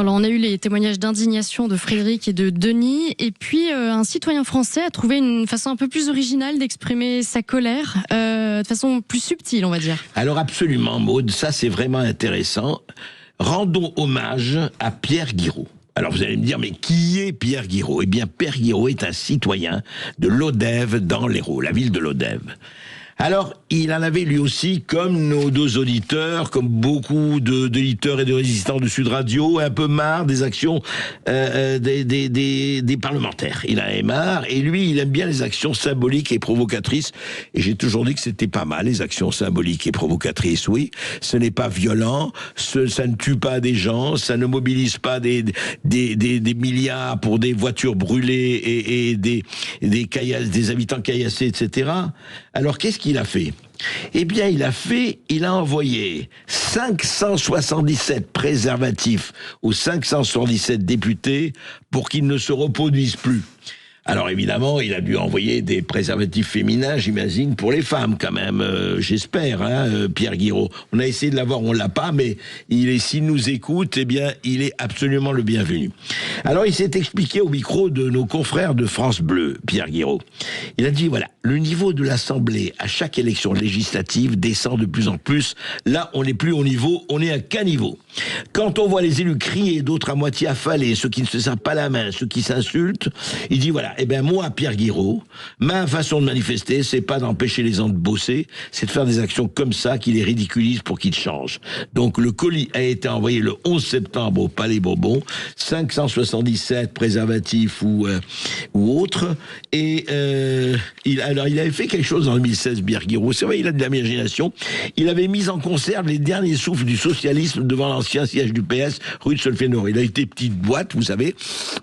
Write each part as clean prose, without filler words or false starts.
Alors on a eu les témoignages d'indignation de Frédéric et de Denis, et puis un citoyen français a trouvé une façon un peu plus originale d'exprimer sa colère, de façon plus subtile, on va dire. Alors absolument, Maud, ça c'est vraiment intéressant. Rendons hommage à Pierre Guiraud. Alors vous allez me dire, mais qui est Pierre Guiraud ? Eh bien, Pierre Guiraud est un citoyen de Lodève dans l'Hérault, la ville de Lodève. Alors, il en avait lui aussi, comme nos deux auditeurs, comme beaucoup d'auditeurs et de résistants de Sud Radio, un peu marre des actions des parlementaires. Il en avait marre, et lui, il aime bien les actions symboliques et provocatrices. Et j'ai toujours dit que c'était pas mal, les actions symboliques et provocatrices, oui. Ce n'est pas violent, ça ne tue pas des gens, ça ne mobilise pas des milliards pour des voitures brûlées et des habitants caillassés, etc. Alors, qu'est-ce qu'il a fait ? Eh bien, il a envoyé 577 préservatifs aux 577 députés pour qu'ils ne se reproduisent plus. Alors évidemment, il a dû envoyer des préservatifs féminins, j'imagine, pour les femmes quand même, j'espère, Pierre Guiraud. On a essayé de l'avoir, on l'a pas, mais s'il nous écoute, eh bien, il est absolument le bienvenu. Alors il s'est expliqué au micro de nos confrères de France Bleu, Pierre Guiraud. Il a dit, voilà, le niveau de l'Assemblée à chaque élection législative descend de plus en plus. Là, on n'est plus au niveau, on est à qu'un niveau. Quand on voit les élus crier, d'autres à moitié affalés, ceux qui ne se serrent pas la main, ceux qui s'insultent, il dit, voilà, eh bien moi, Pierre Guiraud, ma façon de manifester, c'est pas d'empêcher les gens de bosser, c'est de faire des actions comme ça qui les ridiculisent pour qu'ils changent. Donc le colis a été envoyé le 11 septembre au Palais Bourbon, 577 préservatifs ou autres, et il avait fait quelque chose en 2016, Pierre Guiraud, c'est vrai, il a de l'imagination, il avait mis en conserve les derniers souffles du socialisme devant l'ancien siège du PS, rue de Solfénor. Il a été petite boîte, vous savez,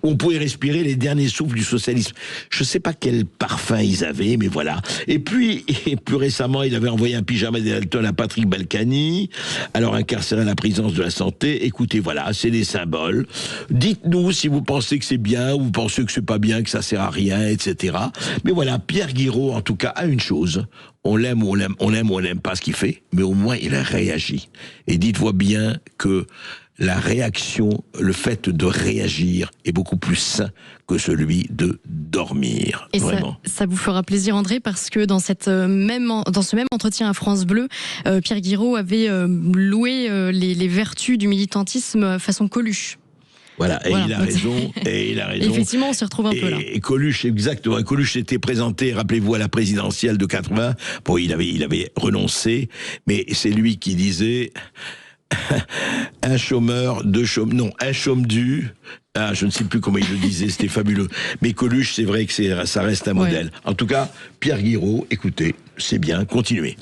où on pouvait respirer les derniers souffles du socialisme. Je sais pas quel parfum ils avaient, mais voilà. Et puis, plus récemment, il avait envoyé un pyjama des Dalton à Patrick Balkany, alors incarcéré à la présidence de la santé. Écoutez, voilà, c'est des symboles. Dites-nous si vous pensez que c'est bien, ou vous pensez que c'est pas bien, que ça sert à rien, etc. Mais voilà, Pierre Guiraud, en tout cas, a une chose. On l'aime ou on n'aime pas ce qu'il fait, mais au moins il a réagi. Et dites-vous bien que la réaction, le fait de réagir est beaucoup plus sain que celui de dormir. Et vraiment. Ça vous fera plaisir, André, parce que dans ce même entretien à France Bleu, Pierre Guiraud avait loué les vertus du militantisme façon Coluche. Voilà, et voilà. il a raison, et il a raison. Effectivement, on s'y retrouve un peu là. Et Coluche, exactement. Coluche s'était présenté, rappelez-vous, à la présidentielle de 80. Bon, il avait renoncé, mais c'est lui qui disait un chômeur, un chôme dû. Ah, je ne sais plus comment il le disait, c'était fabuleux. Mais Coluche, c'est vrai que ça reste un modèle. En tout cas, Pierre Guiraud, écoutez, c'est bien, continuez.